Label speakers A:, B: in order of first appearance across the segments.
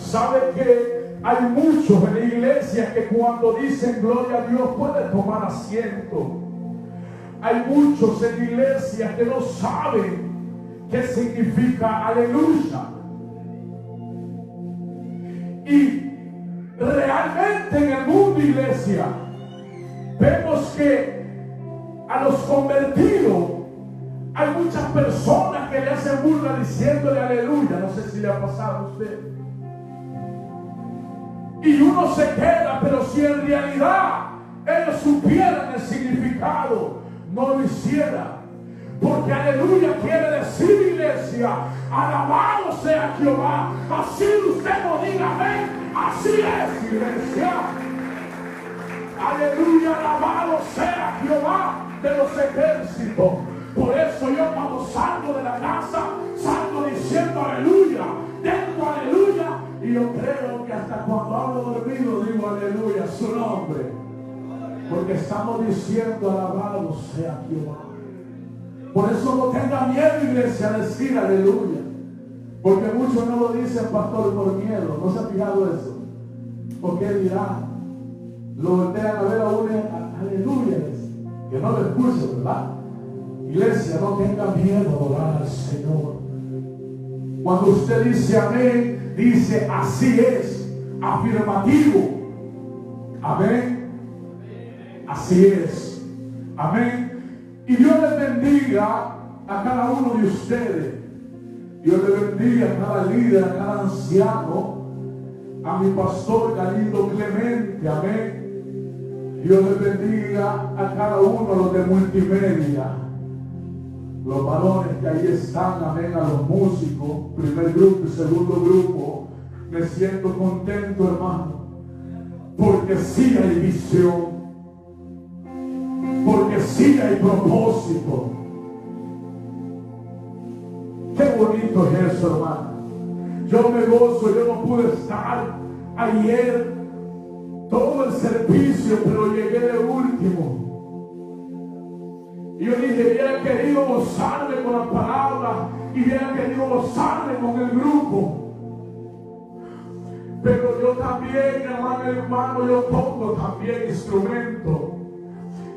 A: Sabe que hay muchos en la iglesia que cuando dicen gloria a Dios pueden tomar asiento. Hay muchos en la iglesia que no saben qué significa aleluya. Y realmente en el mundo, iglesia, vemos que a los convertidos hay muchas personas que le hacen burla diciéndole aleluya. No sé si le ha pasado a usted. Y uno se queda, pero si en realidad ellos supieran el significado, no lo hiciera. Porque aleluya quiere decir, iglesia, alabado sea Jehová. Así usted no diga amén. Así es, iglesia. Aleluya, alabado sea Jehová de los ejércitos. Por eso yo cuando salgo de la casa, salgo diciendo aleluya, dentro aleluya. Y yo creo que hasta cuando hablo dormido digo aleluya, su nombre. Porque estamos diciendo alabado sea Jehová. Por eso no tenga miedo, iglesia, a decir aleluya. Porque muchos no lo dicen, pastor, por miedo. ¿No se ha fijado eso? Porque dirán, lo voltean a ver a uno, aleluya, que no lo escuchen, ¿verdad? Iglesia, no tenga miedo a orar al Señor. Cuando usted dice amén, dice así es, afirmativo. Amén. Así es. Amén. Y Dios les bendiga a cada uno de ustedes. Dios les bendiga a cada líder, a cada anciano, a mi pastor Galindo Clemente. Amén. Dios les bendiga a cada uno, los de multimedia, los varones que ahí están, amén, a los músicos, primer grupo y segundo grupo. Me siento contento, hermano, porque sí hay visión, porque sí hay propósito. Qué bonito es eso, hermano. Yo me gozo, yo no pude estar ayer todo el servicio, pero llegué de último. Y yo dije, hubiera querido gozarme con la palabra y hubiera querido gozarme con el grupo. Pero yo también, hermano, yo toco también instrumento.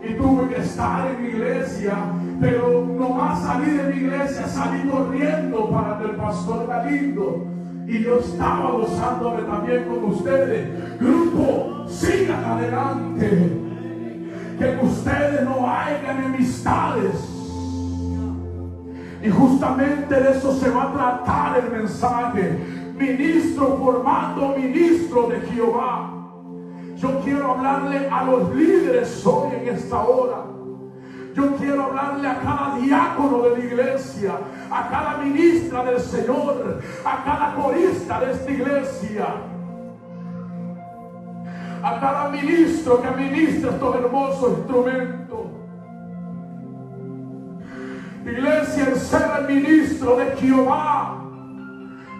A: Y tuve que estar en mi iglesia, pero nomás salí de mi iglesia, salí corriendo para el pastor Galindo. Y yo estaba gozándome también con ustedes. Grupo, sigan adelante. Que en ustedes no haya enemistades. Y justamente de eso se va a tratar el mensaje. Ministro formando ministro de Jehová. Yo quiero hablarle a los líderes hoy en esta hora. Yo quiero hablarle a cada diácono de la iglesia, a cada ministra del Señor, a cada corista de esta iglesia, a cada ministro que administra estos hermosos instrumentos. Iglesia, el ser el ministro de Jehová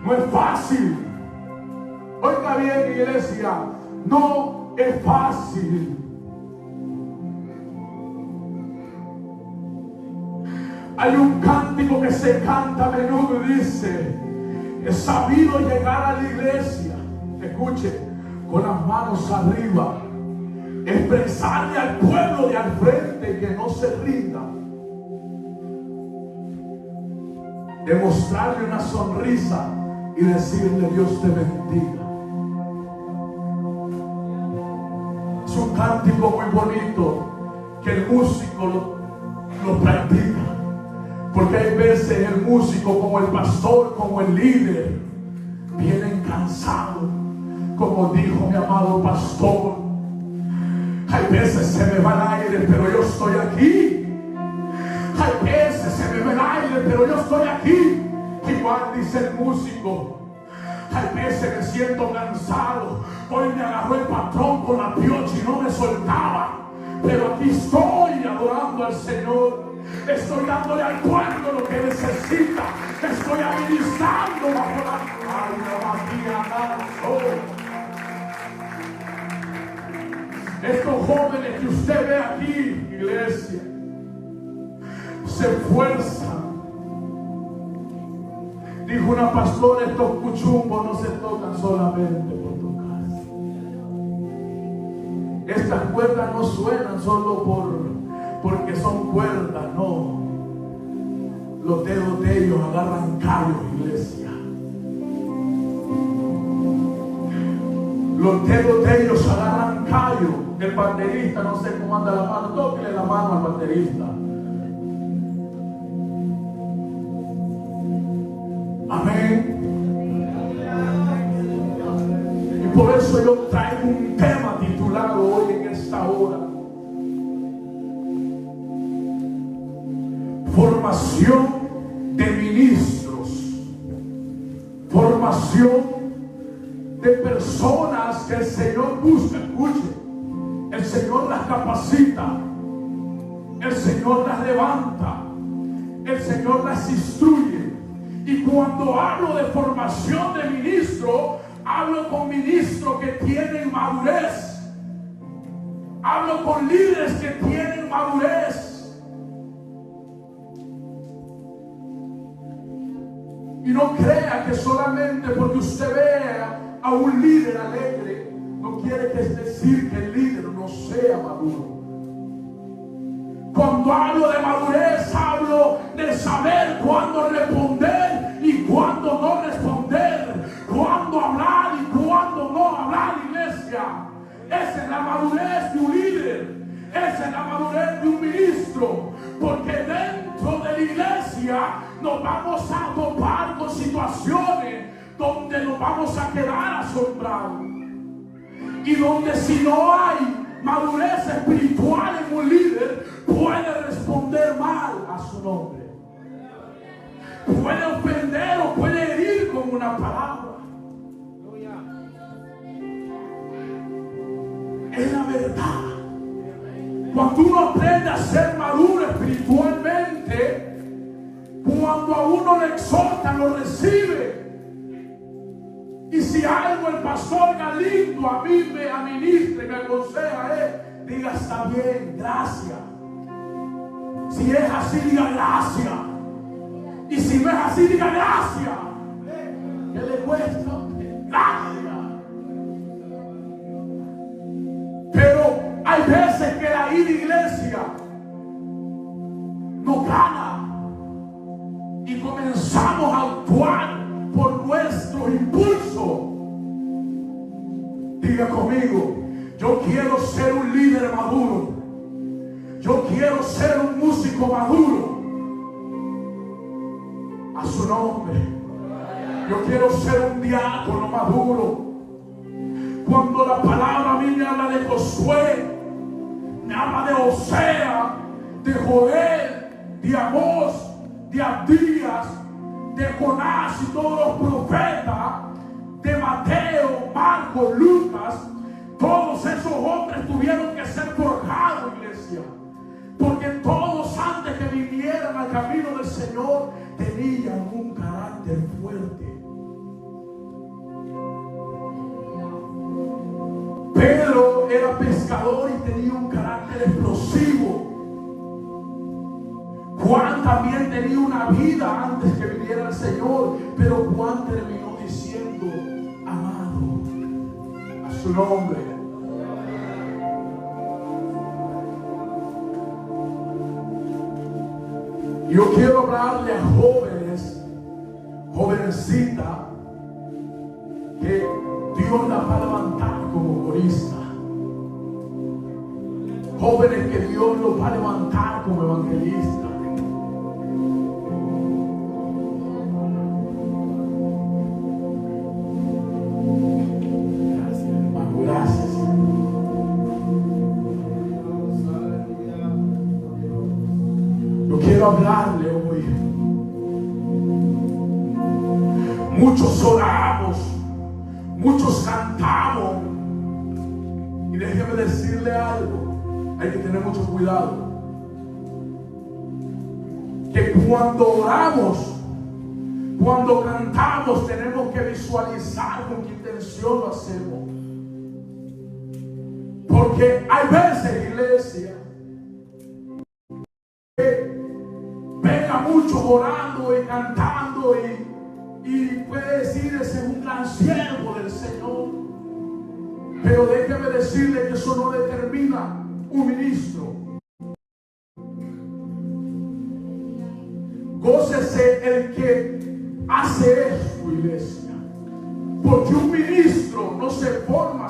A: no es fácil. Oiga bien, iglesia, no es fácil. Hay un cántico que se canta a menudo y dice: he sabido llegar a la iglesia, escuche, con las manos arriba, expresarle al pueblo de al frente que no se rinda, demostrarle una sonrisa y decirle Dios te bendiga. Es un cántico muy bonito que el músico lo practica. Porque hay veces el músico, como el pastor, como el líder, vienen cansados. Como dijo mi amado pastor, hay veces se me va el aire, pero yo estoy aquí. Hay veces se me va el aire, pero yo estoy aquí. Igual dice el músico. Hay veces me siento cansado. Hoy me agarró el patrón con la piocha y no me soltaba. Pero aquí estoy adorando al Señor. Estoy dándole al pueblo lo que necesita. Estoy administrando bajo la estos jóvenes que usted ve aquí, iglesia, se esfuerzan. Dijo una pastora, estos cuchumbos no se tocan solamente por tocarse. Estas cuerdas no suenan solo porque son cuerdas, no. Los dedos de ellos agarran callos, iglesia. Los dedos de ellos agarran callos. El baterista, no sé cómo anda la mano, tóquele la mano al baterista. Amén. Y por eso yo traigo un tema titulado hoy en esta hora: formación de ministros, formación de personas que el Señor busca. Escuche, el Señor las capacita, el Señor las levanta, el Señor las instruye. Y cuando hablo de formación de ministro, hablo con ministros que tienen madurez, hablo con líderes que tienen madurez. Y no crea que solamente porque usted vea a un líder alegre, no quiere que es decir que el líder no sea maduro. Cuando hablo de madurez, hablo de saber cuándo responder y cuándo no responder, cuándo hablar y cuándo no hablar, iglesia. Esa es la madurez de un líder, esa es la madurez de un ministro, porque dentro de la iglesia nos vamos a topar con situaciones donde nos vamos a quedar asombrados y donde si no hay madurez espiritual en un líder, puede responder mal a su nombre, puede ofender o puede herir con una palabra. Es la verdad. Cuando uno aprende a ser maduro espiritualmente, cuando a uno le exhortan, lo recibe. Y si algo el pastor Galindo a mí me administra y me aconseja es: diga, está bien, gracias. Si es así, diga gracias. Y si no es así, diga gracias. ¿Qué le cuesta? Gracias. Pero hay veces que la iglesia no gana y comenzamos a actuar por nuestro impulso. Diga conmigo: yo quiero ser un líder maduro, yo quiero ser un músico maduro. A su nombre. Yo quiero ser un diácono maduro. Cuando la palabra a mí me habla de Josué, me habla de Osea, de Joel, de Amós, de Abdías, de Jonás y todos los profetas, de Mateo, Marcos, Lucas, todos esos hombres tuvieron que ser forjados, iglesia, porque todos antes que vinieran al camino del Señor tenían un carácter fuerte. Pedro era pescador y tenía un carácter explosivo. Juan también tenía una vida antes que viniera el Señor, pero Juan terminó diciendo: amado. A su nombre. Yo quiero hablarle a jóvenes, jovencitas, que Dios las va a levantar como corista. Jóvenes que Dios los va a levantar como evangelistas. Hablarle hoy. Muchos oramos, muchos cantamos, y déjeme decirle algo: hay que tener mucho cuidado, que cuando oramos, cuando cantamos, tenemos que visualizar con qué intención lo hacemos, porque hay veces, iglesia, venga mucho orando y cantando y puede decir gran siervo del Señor. Pero déjeme decirle que eso no determina un ministro. Gócese el que hace esto, iglesia. Porque un ministro no se forma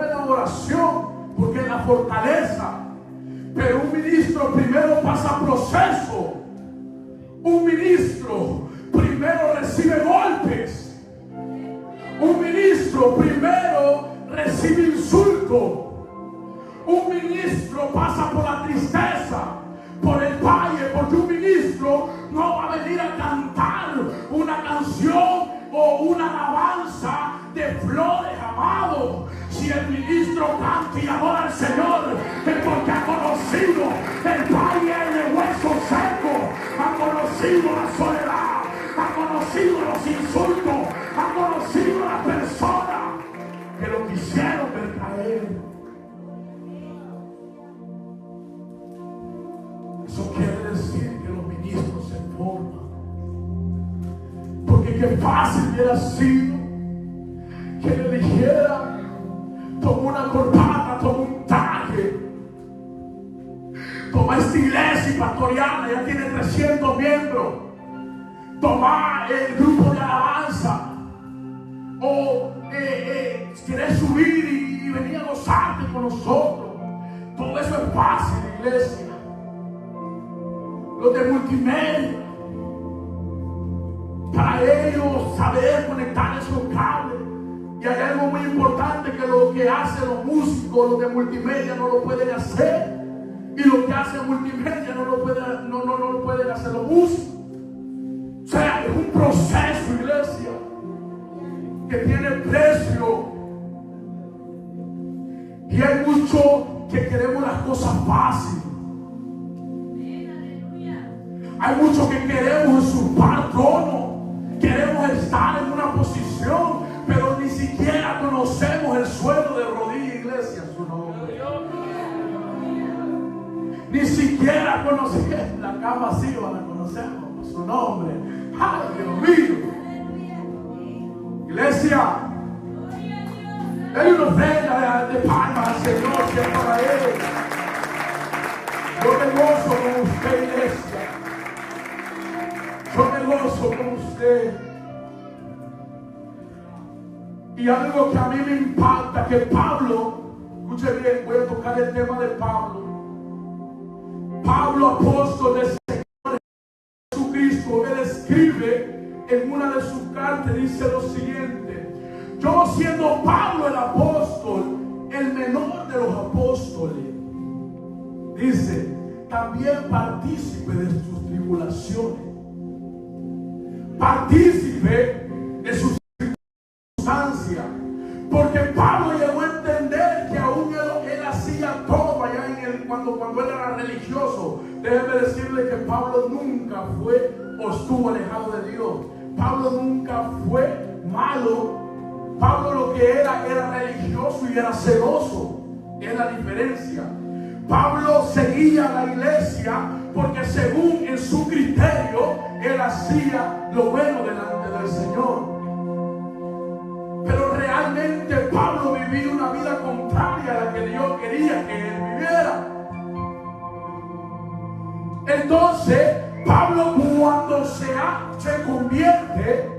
A: en la oración, porque es la fortaleza. Pero un ministro primero pasa proceso. Un ministro primero recibe golpes. Un ministro primero recibe insulto. Un ministro pasa por la tristeza, por el valle, porque un ministro no va a venir a cantar una canción o una alabanza de flores, amado. Si el ministro canta y adora al Señor, es porque ha conocido el valle de huesos secos, ha conocido la soledad, ha conocido los insultos, ha conocido a las personas que lo quisieron ver caer. Eso quiere decir que los ministros se forman. Porque qué fácil hubiera sido que le dijera: toma una corbata, toma un traje, toma esta iglesia pastoreala, ya tiene 300 miembros, toma el grupo de alabanza, o quieres subir y venir a gozarte con nosotros. Todo eso es fácil, iglesia. Los de multimedia, para ellos saber conectar esos cables. Y hay algo muy importante, que lo que hacen los músicos, los de multimedia, no lo pueden hacer. Y lo que hacen multimedia no lo pueden hacer los músicos. O sea, es un proceso, iglesia, que tiene precio. Y hay muchos que queremos las cosas fáciles. Hay muchos que queremos usurpar trono, queremos estar en una posición, pero ni siquiera conocemos el suelo de rodilla, iglesia, su nombre. Ni siquiera conocemos la cama así, la conocemos, su nombre. ¡Ay, Dios mío! Iglesia, hay una ofrenda de palmas al Señor que es para Él. Yo me gozo con usted, iglesia. Yo me gozo con usted. Y algo que a mí me impacta, que Pablo, escuche bien, voy a tocar el tema de Pablo. Pablo, apóstol del Señor Jesucristo, él escribe en una de sus cartas, dice lo siguiente: yo, siendo Pablo el apóstol, el menor de los apóstoles, dice, también partícipe de sus tribulaciones, partícipe de sus circunstancias, porque Pablo llegó a entender que aún él hacía todo allá cuando él era religioso. Déjeme decirle que Pablo nunca fue o estuvo alejado de Dios. Pablo nunca fue malo. Pablo lo que era religioso y era celoso. Es la diferencia. Pablo seguía a la iglesia porque según en su criterio él hacía lo bueno delante del Señor. Pero realmente Pablo vivía una vida contraria a la que Dios quería que él viviera. Entonces Pablo, cuando se convierte,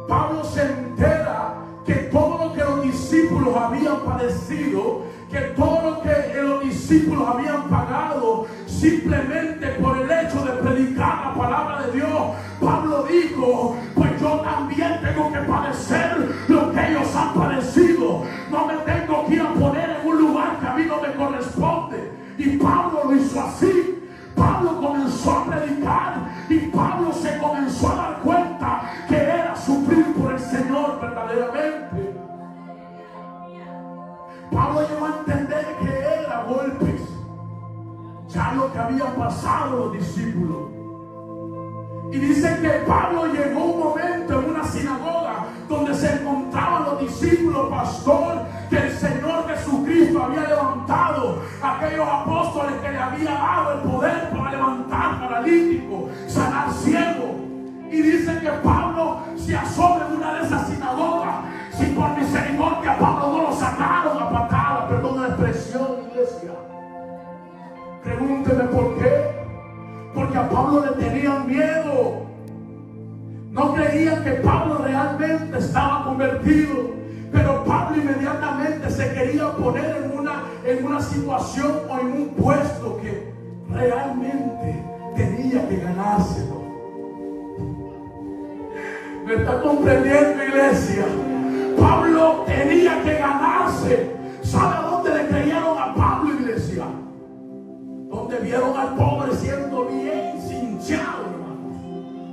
A: Pablo se entera que todo lo que los discípulos habían padecido, que todo lo que los discípulos habían pagado simplemente por el hecho de predicar la palabra de Dios, Pablo dijo: pues yo también tengo que padecer lo que ellos han padecido. No me tengo que ir a poner en un lugar que a mí no me corresponde. Y Pablo lo hizo así. Pablo comenzó a predicar y Pablo se comenzó a dar cuenta que era sufrir por el Señor verdaderamente. Pablo llegó a entender que era golpes, ya lo que habían pasado los discípulos. Y dice que Pablo llegó un momento en una sinagoga donde se encontraban los discípulos, pastor, que el Señor Jesucristo había levantado, aquellos apóstoles que le había dado el poder para levantar paralíticos, sanar ciegos. Y dice que Pablo se asoma en una de esas sinagogas, se por misericordia Pablo no lo sacaron a patada, perdón la expresión, iglesia. Pregúnteme por qué. Porque a Pablo le tenían miedo. No creían que Pablo realmente estaba convertido. Pero Pablo inmediatamente se quería poner en una situación o en un puesto que realmente tenía que ganárselo. ¿Me está comprendiendo, iglesia? Pablo tenía que ganarse. ¿Sabe a dónde le creyeron a Pablo, iglesia? Donde vieron al pobre siendo bien cinchado, hermanos,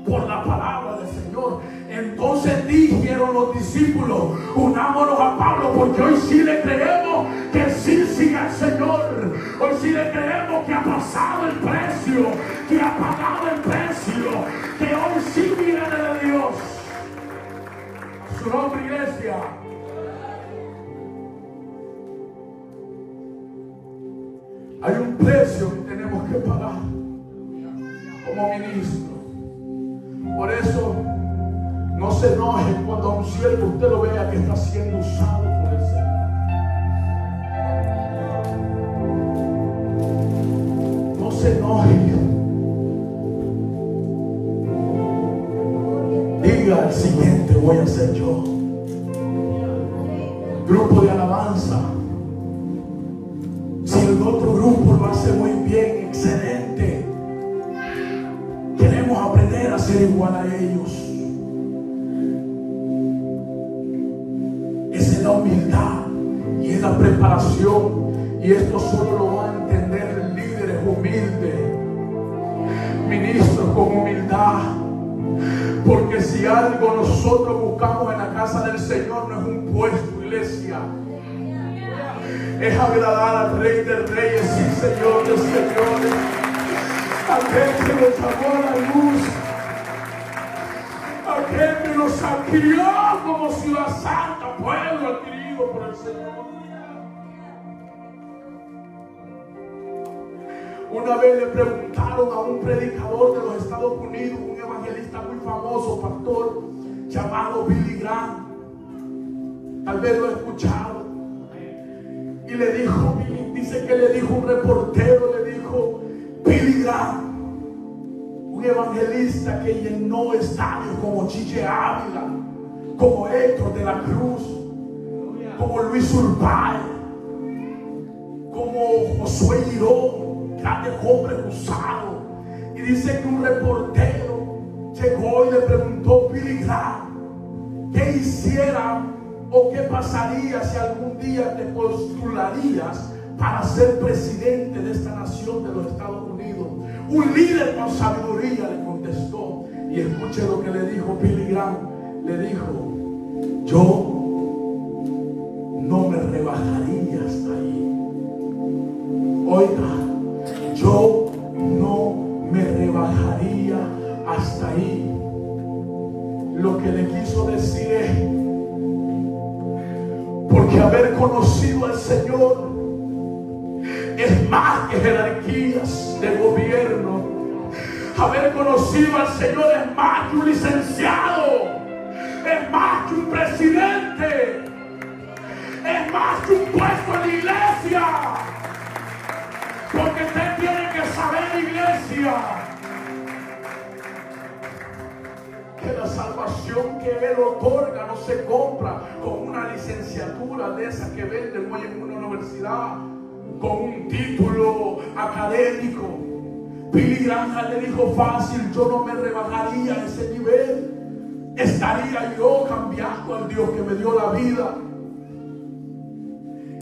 A: por la palabra del Señor. Entonces dijeron los discípulos: unámonos a Pablo, porque hoy sí le creemos que sí sigue al Señor. Hoy sí le creemos que ha pasado el precio, que ha pagado el precio, que hoy sí viene de Dios. A su nombre, iglesia. Hay un precio que tenemos que pagar como ministro. Por eso, no se enoje cuando a un siervo usted lo vea que está siendo usado por el Señor. No se enoje. Diga: el siguiente voy a ser yo. Grupo de alabanza. Si el otro grupo lo hace muy bien, excelente. Queremos aprender a ser igual a ellos. Esa es la humildad y es la preparación. Y esto solo lo van a entender líderes humildes, ministros con humildad. Porque si algo nosotros buscamos en la casa del Señor, no es un puesto, iglesia. Es agradar al Rey de Reyes y Señor de Señores. Aquel que nos llamó a la luz. Aquel que nos adquirió como ciudad santa, pueblo adquirido por el Señor. Una vez le preguntaron a un predicador de los Estados Unidos, un evangelista muy famoso, pastor, llamado Billy Graham. Tal vez lo he escuchado. Y le dijo, dice que le dijo un reportero, le dijo: Billy Graham, un evangelista que llenó estadios como Chiche Ávila, como Héctor de la Cruz, como Luis Urbay, como Josué Girón, grandes hombres usados. Y dice que un reportero llegó y le preguntó: Billy Graham, ¿qué hiciera o qué pasaría si algún día te postularías para ser presidente de esta nación de los Estados Unidos? Un líder con sabiduría le contestó. Y escuche lo que le dijo Billy Graham. Le dijo: yo no me rebajaría hasta ahí. Oiga, yo no me rebajaría hasta ahí. Lo que le quiso decir es: porque haber conocido al Señor es más que jerarquías de gobierno. Haber conocido al Señor es más que un licenciado, es más que un presidente, es más que un puesto en la iglesia. Porque usted tiene que saber, iglesia, que la salvación que Él otorga no se compra con una licenciatura de esas que venden hoy en una universidad, con un título académico. Billy Graham le dijo fácil: yo no me rebajaría a ese nivel. Estaría yo cambiando al Dios que me dio la vida.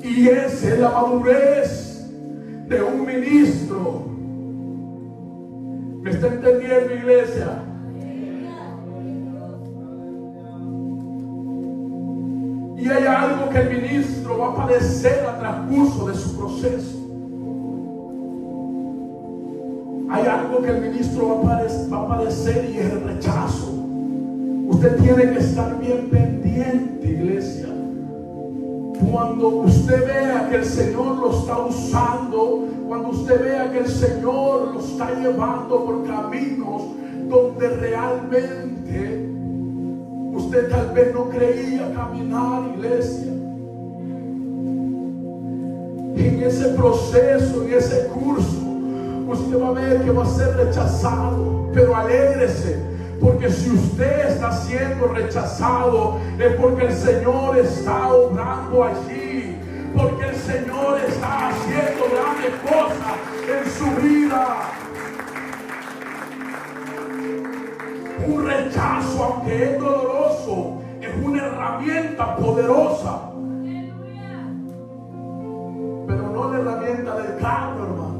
A: Y esa es la madurez de un ministro. ¿Me está entendiendo, iglesia? Y hay algo que el ministro va a padecer al transcurso de su proceso. Hay algo que el ministro va a padecer, y es el rechazo. Usted tiene que estar bien pendiente, iglesia. Cuando usted vea que el Señor lo está usando, cuando usted vea que el Señor lo está llevando por caminos donde realmente usted usted tal vez no creía caminar, iglesia. En ese proceso, en ese curso, usted va a ver que va a ser rechazado. Pero alégrese, porque si usted está siendo rechazado, es porque el Señor está obrando allí, porque el Señor está haciendo grandes cosas en su vida. Un rechazo, aunque es doloroso, es una herramienta poderosa. Pero no la herramienta del carro, hermano.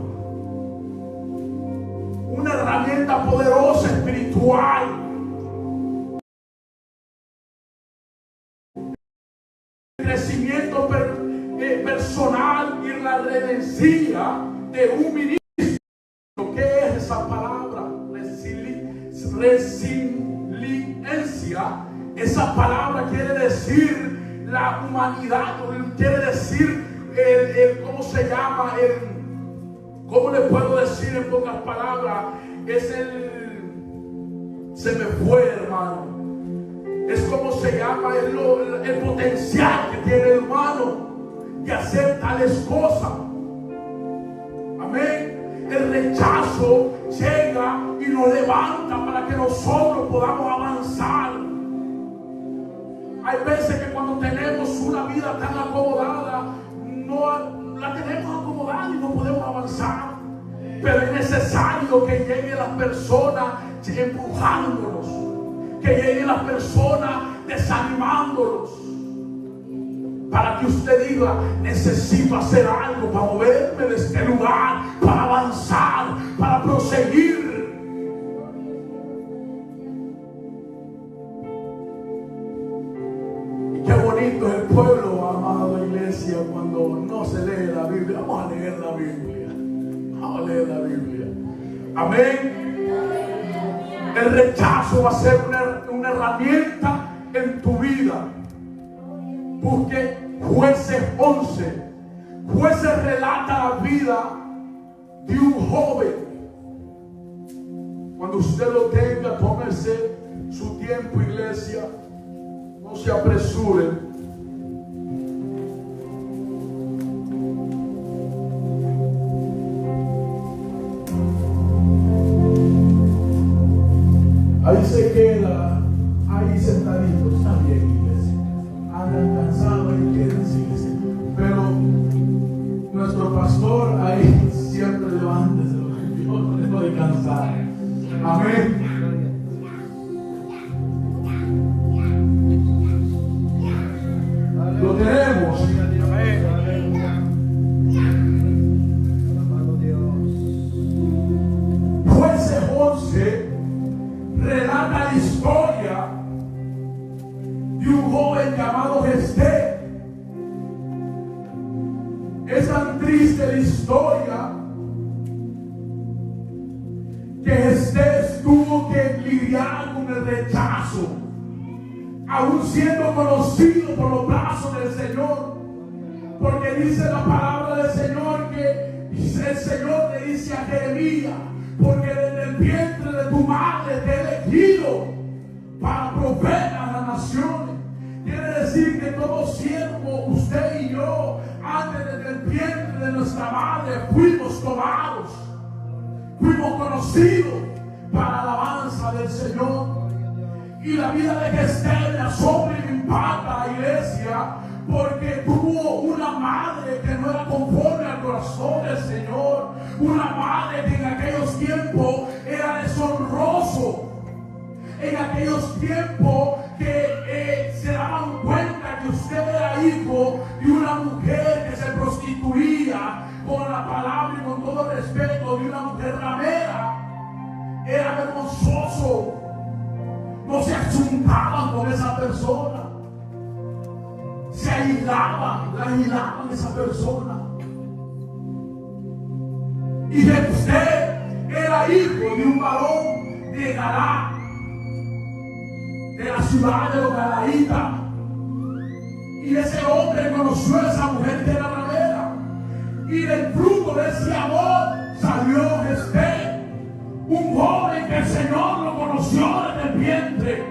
A: Una herramienta poderosa espiritual. El crecimiento personal y la redención de un ministro. ¿Qué es esa palabra? Resiliencia. Esa palabra quiere decir la humanidad, quiere decir ¿cómo se llama? ¿Cómo le puedo decir en pocas palabras? Se me fue, hermano. Es como se llama el potencial que tiene el humano de hacer tales cosas. Amén. El rechazo llega y nos levanta para que nosotros podamos avanzar. Hay veces que cuando tenemos una vida tan acomodada, no la tenemos acomodada y no podemos avanzar. Pero es necesario que lleguen las personas empujándonos, que lleguen las personas desanimándonos, para que usted diga: necesito hacer algo para moverme de este lugar, para avanzar, para proseguir. Y qué bonito es el pueblo, amada iglesia, cuando no se lee la Biblia. Vamos a leer la Biblia. Vamos a leer la Biblia. Amén. El rechazo va a ser una herramienta en tu vida. Busque Jueces 11. Jueces relata la vida de un joven. Cuando usted lo tenga, tómese su tiempo, iglesia. No se apresure. Ahí se queda, ahí sentadito, está bien, iglesia. Andan cansados y quieren seguirse. Pero nuestro pastor ahí siempre levántese, yo no dejo de cansar. Amén. Lo tenemos. Jueces 11 relata la historia de un joven llamado Jefté. Es tan triste la historia que Jefté tuvo que lidiar con el rechazo, aún siendo conocido por los brazos del Señor, porque dice la palabra del Señor que el Señor le dice a Jeremías: porque desde el vientre de tu madre te he elegido para profeta a las naciones. Quiere decir que todo siervo, usted y yo, antes desde el vientre de nuestra madre, fuimos tomados, fuimos conocidos para la alabanza del Señor. Y la vida de Jefté me asombra y me impacta, iglesia, porque tuvo una madre que no era conforme al corazón del Señor, una madre que en aquellos tiempos era deshonroso, en aquellos tiempos que se daban cuenta que usted era hijo de una mujer que se prostituía, con la palabra y con todo respeto, de una mujer ramera. Era vergonzoso. No se juntaban con esa persona, se aislaban, la aislaban esa persona. Y Jefté era hijo de un varón de Galá, de la ciudad de los Galaitas. Y ese hombre conoció a esa mujer que era ramera, y del fruto de ese amor salió Jefté, un joven que el Señor lo conoció desde el vientre.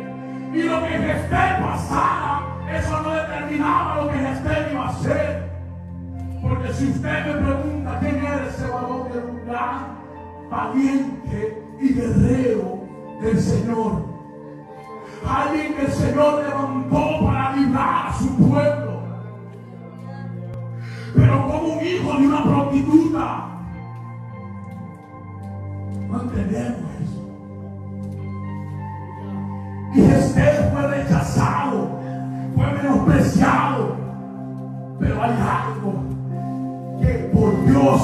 A: Y lo que Jefté rechazara, eso no determinaba lo que Esther iba a hacer. Porque si usted me pregunta quién era ese varón, era un gran valiente y guerrero del Señor. Alguien que el Señor levantó para librar a su pueblo. Pero como un hijo de una prostituta, no entendemos eso. Y Esther fue rechazado, fue menospreciado. Pero hay algo que por Dios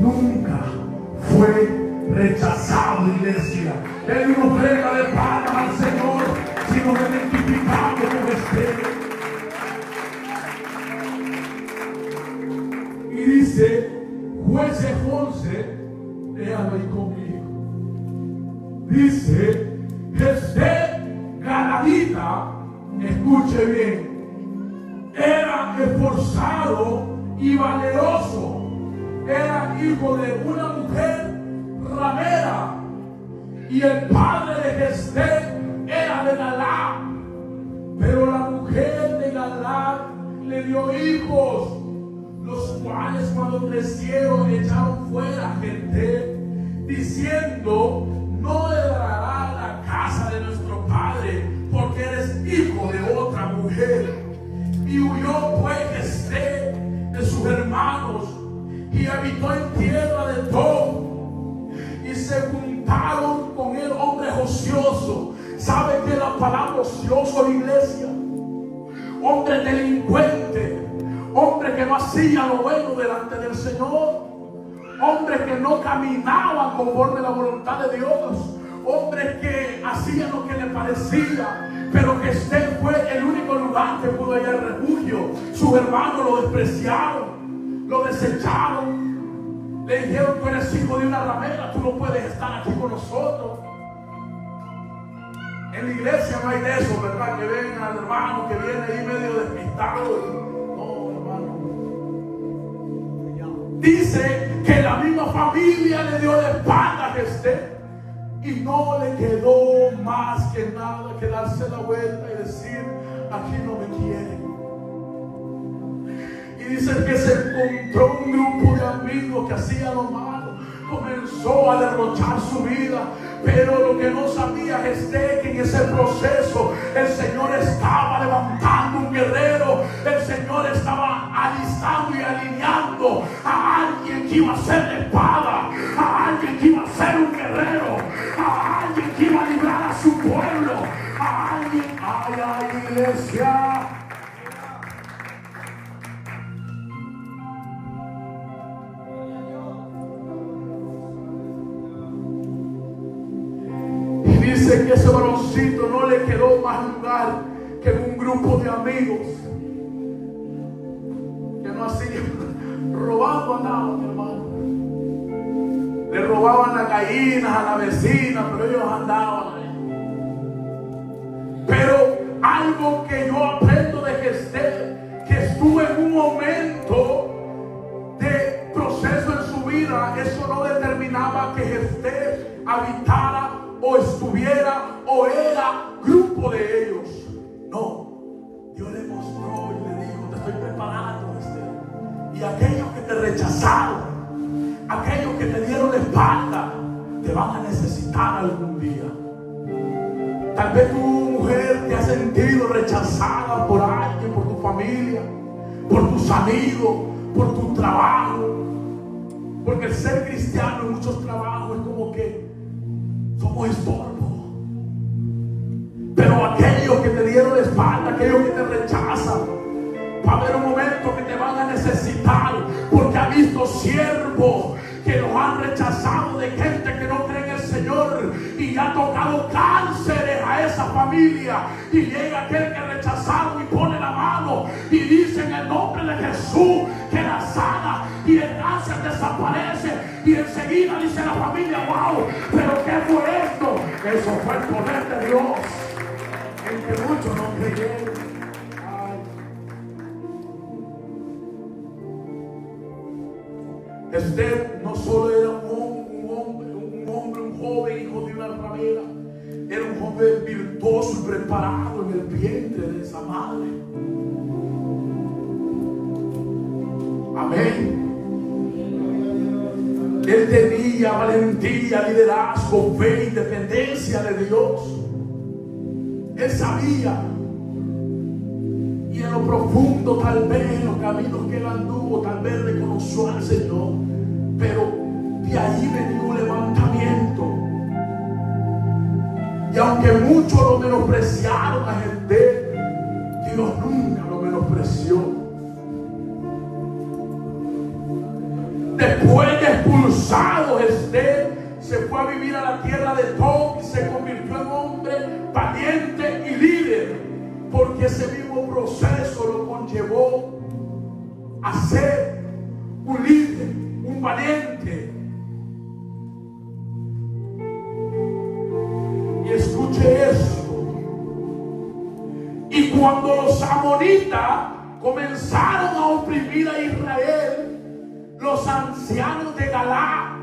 A: nunca fue rechazado, iglesia. Él no plega de palmas al Señor, sino de identificado con Esther. Y dice, Jueces 11, léalo ahí conmigo. Dice, Esther Galadita, escuche bien, era esforzado y valeroso. Era hijo de una mujer ramera. Y el padre de Esther era de Galad. Pero la mujer de Galad le dio hijos, los cuales cuando crecieron echaron fuera a Esther, diciendo: no heredará la casa de nuestro padre, porque eres hijo de otra mujer. Y huyó pues Esther de sus hermanos y habitó en tierra de Tob. Y se juntaron con él hombres ociosos. ¿Sabe qué es la palabra ocioso, en iglesia? Hombre delincuente, hombre que no hacía lo bueno delante del Señor, hombres que no caminaban conforme a la voluntad de Dios, hombres que hacían lo que les parecía. Pero que Esther fue el único lugar que pudo hallar refugio. Sus hermanos lo despreciaron, lo desecharon, le dijeron: tú eres hijo de una ramera, tú no puedes estar aquí con nosotros. En la iglesia no hay de eso, ¿verdad? Que ven al hermano que viene ahí medio despistado. No, hermano. Dice que la misma familia le dio la espalda a Esther. Y no le quedó más que nada que darse la vuelta y decir: aquí no me quieren. Y dice que se encontró un grupo de amigos que hacían lo malo. Comenzó a derrochar su vida. Pero lo que no sabía es que en ese proceso el Señor estaba levantando un guerrero. El Señor estaba alistando y alineando a alguien que iba a ser la espada, a alguien que iba a ser un guerrero, a alguien que iba a librar a su pueblo, a alguien, a la iglesia. Dice que ese varoncito no le quedó más lugar que en un grupo de amigos que no hacían, robando andaban, hermano. Le robaban las gallinas a la vecina, pero ellos andaban ahí. Pero algo que yo aprendo de Esther, que estuvo en un momento de proceso en su vida, eso no determinaba que Esther habitara o estuviera o era grupo de ellos. No, Dios le mostró y le dijo: te estoy preparando, Esther. Y aquellos que te rechazaron, aquellos que te dieron la espalda, te van a necesitar algún día. Tal vez tu mujer te ha sentido rechazada por alguien, por tu familia, por tus amigos, por tu trabajo. Porque el ser cristiano en muchos trabajos es como que somos estorbo. Pero aquellos que te dieron la espalda, aquellos que te rechazan, va a haber un momento que te van a necesitar. Porque ha visto siervos que los han rechazado de gente que no cree en el Señor, y ha tocado cánceres a esa familia. Y llega aquel que rechazaron y pone la mano y dice: en el nombre de Jesús, que la sana, y el cáncer desaparece. Y enseguida dice la familia: wow, pero ¿qué fue esto? Eso fue el poder de Dios, en que muchos no creyeron. Esther no solo era un hombre, un joven hijo de una ramera, era un hombre virtuoso y preparado en el vientre de esa madre. Amén. Él tenía valentía, liderazgo, fe, independencia de Dios. Él sabía. Y en lo profundo, tal vez en los caminos que él anduvo, tal vez reconoció al Señor. Pero de ahí venía un levantamiento. Y aunque muchos lo menospreciaron a gente, Dios nunca lo menospreció. Después de expulsado, se fue a vivir a la tierra de Tob y se convirtió en hombre valiente y líder, porque ese mismo proceso lo conllevó a ser un líder, un valiente. Y escuche esto. Y cuando los amonitas comenzaron a oprimir a Israel, los ancianos de Galaad,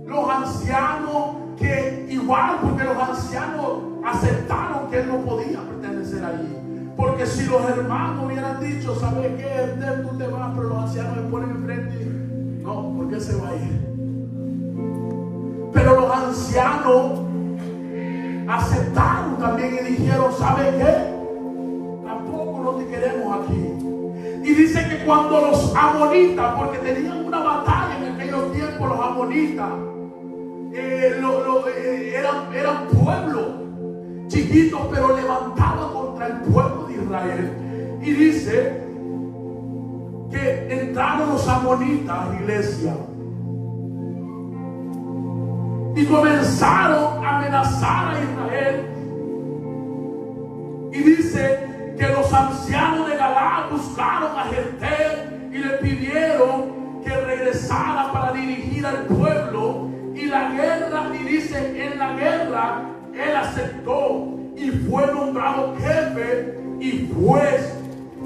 A: los ancianos que igual, porque los ancianos aceptaron que él no podía pertenecer allí, porque si los hermanos hubieran dicho, ¿sabes qué? Tú te vas, pero los ancianos me ponen enfrente y no, ¿por qué se va a ir? Pero los ancianos aceptaron también y dijeron, ¿sabes qué? Tampoco no te queremos aquí. Y dice que cuando los amonitas, porque tenían una batalla en aquellos tiempos, los amonitas eran pueblos chiquitos, pero levantados contra el pueblo de Israel. Y dice que entraron los amonitas a la iglesia y comenzaron a amenazar a Israel. Y dice que los ancianos de Galaad buscaron a Jefté y le pidieron que regresara para dirigir al pueblo. Y la guerra, y dice, en la guerra él aceptó y fue nombrado jefe y juez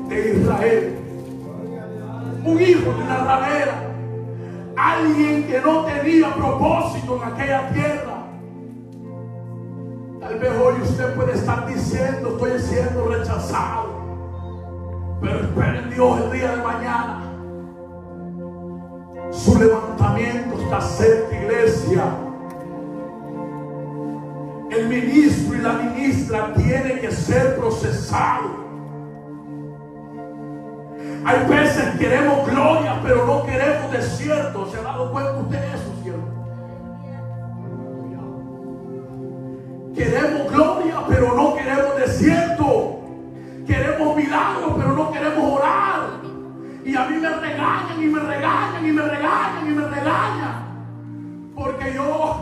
A: de Israel. Un hijo de una ramera, alguien que no tenía propósito en aquella tierra. Tal vez hoy usted puede estar diciendo, estoy siendo rechazado, pero espera en Dios el día de mañana. Su levantamiento está cerca, iglesia. El ministro y la ministra tienen que ser procesados. Hay veces queremos gloria, pero no queremos desierto. ¿Se ha dado cuenta usted de eso, cielo? Queremos gloria, pero no queremos desierto. Queremos milagros, pero no queremos orar. Y a mí me regañan y me regañan y me regañan y me regañan. Porque yo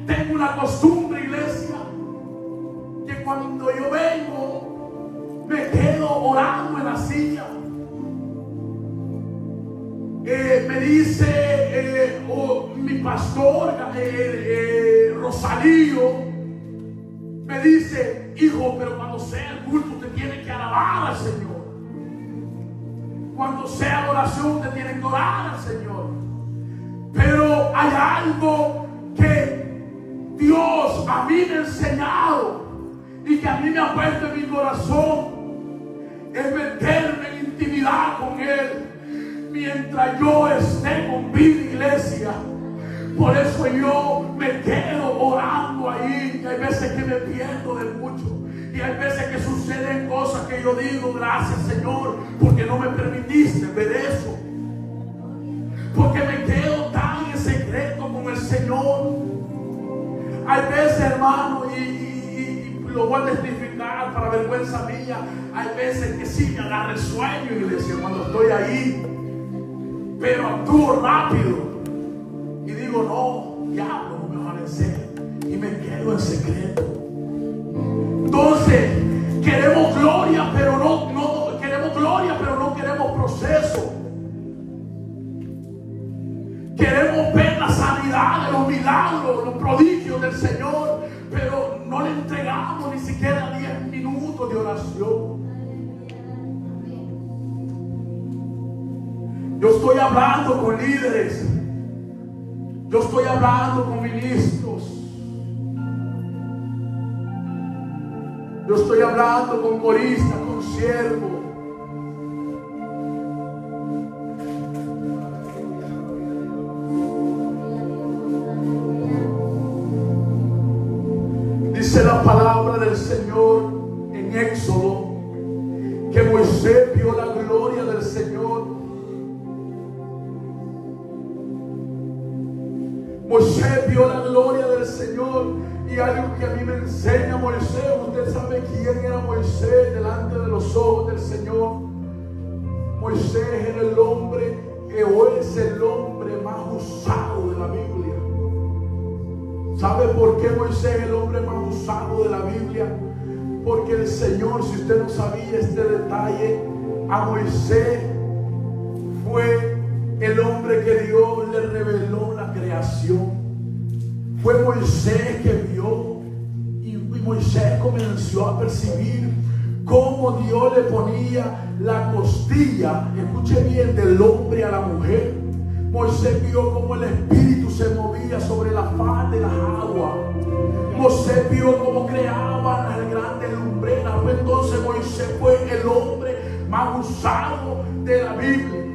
A: tengo una costumbre, iglesia, que cuando yo vengo me quedo orando en la silla. Me dice mi pastor Rosalío, me dice, hijo, pero cuando sea el culto usted tiene que alabar al Señor. Cuando sea adoración usted tiene que orar al Señor. Pero hay algo que Dios a mí me ha enseñado y que a mí me ha puesto en mi corazón, es meterme en intimidad con Él mientras yo esté con vida, iglesia. Por eso yo me quedo orando ahí. Y hay veces que me pierdo de mucho. Y hay veces que suceden cosas que yo digo, gracias Señor, porque no me permitiste ver eso. Porque me quedo tan en secreto con el Señor. Hay veces, hermano, y lo voy a testificar para vergüenza mía, hay veces que sí me agarra el sueño, iglesia, cuando estoy ahí. Pero actúo rápido. Y digo, no, diablo, no me va a vencer. Y me quedo en secreto. Entonces, queremos gloria, pero no queremos gloria, pero no queremos proceso. Queremos ver la sanidad, los milagros, los prodigios del Señor, pero no le entregamos ni siquiera 10 minutos de oración. Yo estoy hablando con líderes. Yo estoy hablando con ministros. Yo estoy hablando con corista, con siervo. Dice la palabra del Señor en Éxodo que Moisés vio la gloria del Señor. Moisés vio la gloria del Señor. Y algo que a mí me enseña Moisés, usted sabe quién era Moisés delante de los ojos del Señor. Moisés era el hombre, o es el hombre más usado de la Biblia. ¿Sabe por qué Moisés es el hombre más usado de la Biblia? Porque el Señor, si usted no sabía este detalle, a Moisés fue el hombre que Dios le reveló la creación. Fue Moisés que vio y Moisés comenzó a percibir cómo Dios le ponía la costilla, escuche bien, del hombre a la mujer. Moisés vio cómo el espíritu se movía sobre la faz de las aguas. Moisés vio cómo creaban las grandes lumbreras. Entonces Moisés fue el hombre más usado de la Biblia.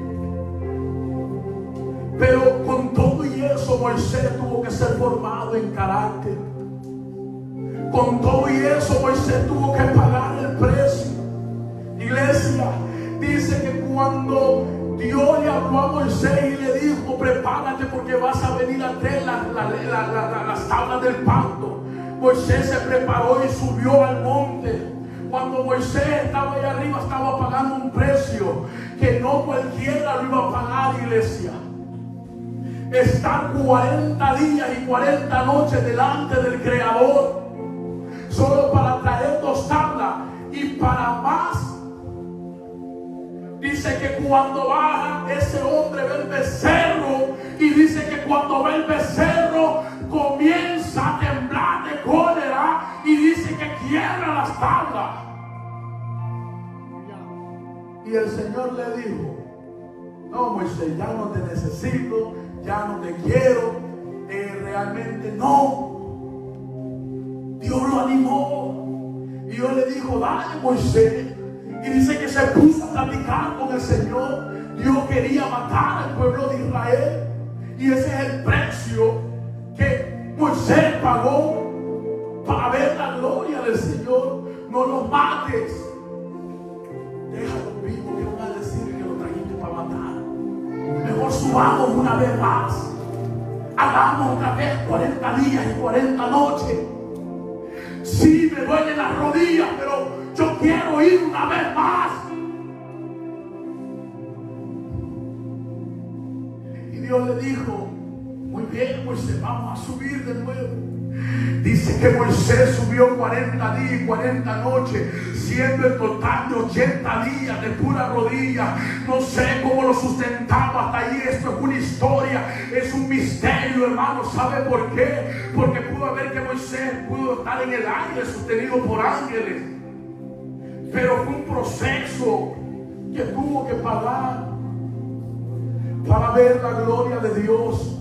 A: Pero con todo y eso Moisés tuvo que ser formado en carácter. Con todo y eso Moisés tuvo que pagar el precio. Iglesia, dice que cuando Dios le habló a Moisés y le dijo: prepárate porque vas a venir a traer las tablas del pacto, Moisés se preparó y subió al monte. Cuando Moisés estaba allá arriba, estaba pagando un precio que no cualquiera lo iba a pagar, iglesia. Estar 40 días y 40 noches delante del Creador, solo para traer 2 tablas y para más. Dice que cuando baja ese hombre ve el becerro, y dice que cuando ve el becerro comienza a temblar de cólera, y dice que quiebra las tablas. Y el Señor le dijo: no, Moisés, ya no te necesito, ya no te quiero, realmente no. Dios lo animó y Dios le dijo: dale, Moisés. Y dice que se puso a platicar con el Señor. Dios quería matar al pueblo de Israel, y ese es el precio que Moisés pagó para ver la gloria del Señor. No los mates, déjalo vivo, que van a decir que lo trajiste para matar. Mejor subamos una vez más, hagamos otra vez 40 días y 40 noches. Sí, me duelen las rodillas, pero yo quiero ir una vez más. Y Dios le dijo: muy bien, Moisés, vamos a subir de nuevo. Dice que Moisés subió 40 días y 40 noches, siendo en total de 80 días de pura rodilla. No sé cómo lo sustentaba hasta ahí. Esto es una historia, es un misterio, hermano. ¿Sabe por qué? Porque pudo haber que Moisés pudo estar en el aire sostenido por ángeles, pero fue un proceso que tuvo que pagar para ver la gloria de Dios.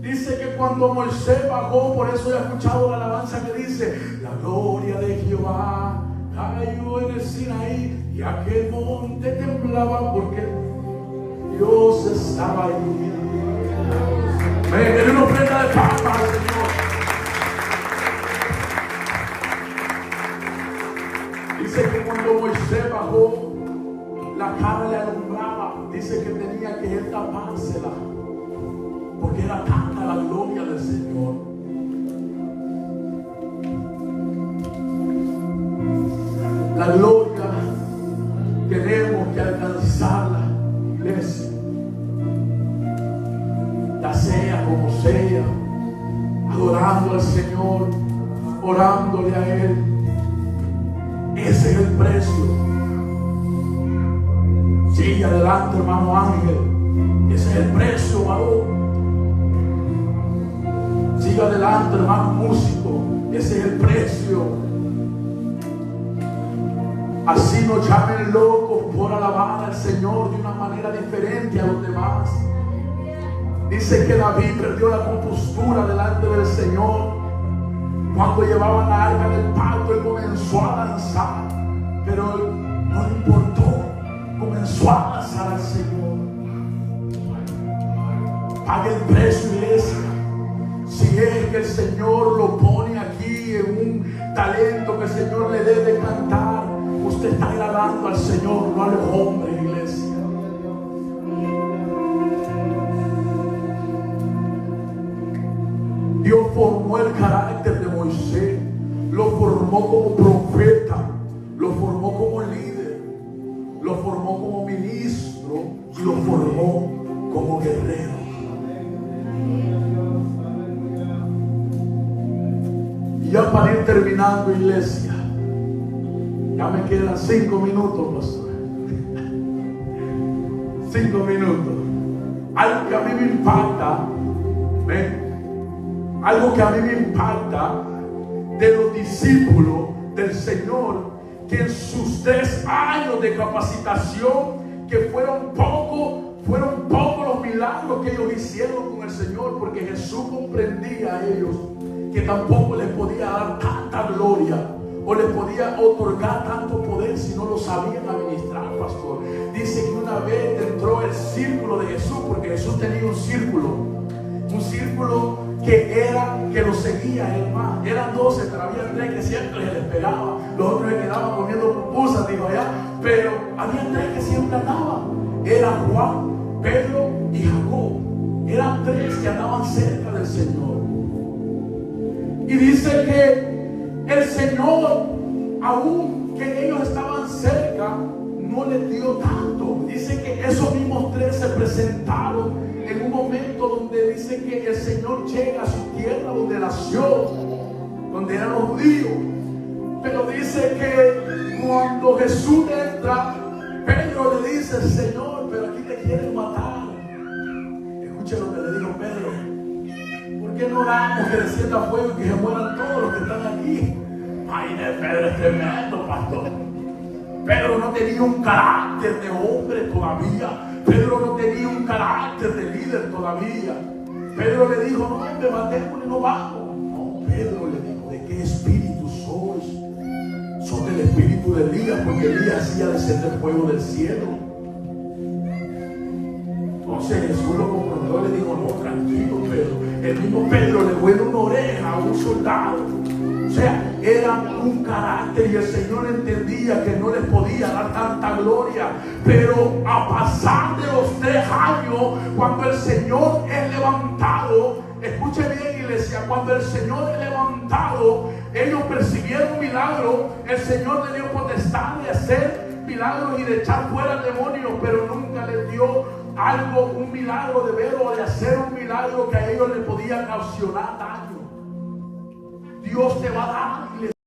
A: Dice que cuando Moisés bajó, por eso he escuchado la alabanza que dice: la gloria de Jehová cayó en el Sinaí, y aquel monte temblaba porque Dios estaba ahí. Denle una ofrenda de palmas al Señor. Dice que cuando Moisés bajó, la cara le alumbraba. Dice que tenía que él tapársela, porque era tanta la gloria del Señor. La gloria tenemos que alcanzarla, iglesia, ya sea como sea, adorando al Señor, orándole a Él. Ese es el precio. Sigue adelante, hermano Ángel. Ese es el precio, varón. Siga adelante, hermano músico. Ese es el precio. Así nos llamen locos por alabar al Señor de una manera diferente a los demás. Dice que David perdió la compostura delante del Señor Cuando llevaban la arca del pacto, él comenzó a danzar, pero él no le importó, comenzó a danzar al Señor. Pague el precio, iglesia. Si es que el Señor lo pone aquí en un talento que el Señor le dé de cantar, usted está agradando al Señor, no a los hombres, iglesia. Dios formó el carácter de Moisés, lo formó como profeta, lo formó como líder, lo formó como ministro y lo formó como guerrero. Y ya para ir terminando, iglesia, ya me quedan 5 minutos, pastor. 5 minutos. Algo que a mí me impacta, ¿ven? Algo que a mí me impacta de los discípulos del Señor, que en sus 3 años de capacitación, que fueron pocos los milagros que ellos hicieron con el Señor, porque Jesús comprendía a ellos que tampoco les podía dar tanta gloria o les podía otorgar tanto poder si no lo sabían administrar, pastor. Dice que una vez entró el círculo de Jesús, porque Jesús tenía un círculo que lo seguía él más. Eran 12, pero había 3 que siempre se les pegaba, los otros se quedaban comiendo pupusas, digo allá, pero había 3 que siempre andaban. Era Juan, Pedro y Jacob. Eran 3 que andaban cerca del Señor. Y dice que el Señor, aun que ellos estaban cerca, no les dio tanto. Dice que esos mismos 3 se presentaron en un momento donde dice que el Señor llega a su tierra donde nació, donde eran los judíos. Pero dice que cuando Jesús entra, Pedro le dice: Señor, pero aquí te quieren matar. Escuche lo que le dijo Pedro: ¿por qué no oramos que descienda fuego y que se mueran todos los que están aquí? Ay, Pedro es tremendo, pastor. Pedro no tenía un carácter de hombre todavía. Pedro no tenía un carácter de líder todavía. Pedro le dijo: no, hombre, matémosle, no vamos. No, Pedro le dijo: ¿de qué espíritu sois? Son del espíritu de Elías, porque Elías hacía descender fuego del cielo. Entonces Jesús lo confrontó y le dijo: no, tranquilo, Pedro. El mismo Pedro le vuelve una oreja a un soldado. O sea, era un carácter, y el Señor entendía que no les podía dar tanta gloria. Pero a pasar de los 3 años, cuando el Señor es levantado, escuche bien, iglesia, cuando el Señor es levantado, ellos percibieron milagros. El Señor le dio potestad de hacer milagros y de echar fuera demonios, pero nunca les dio un milagro de ver o de hacer un milagro que a ellos les podía ocasionar daño. Dios te va a dar.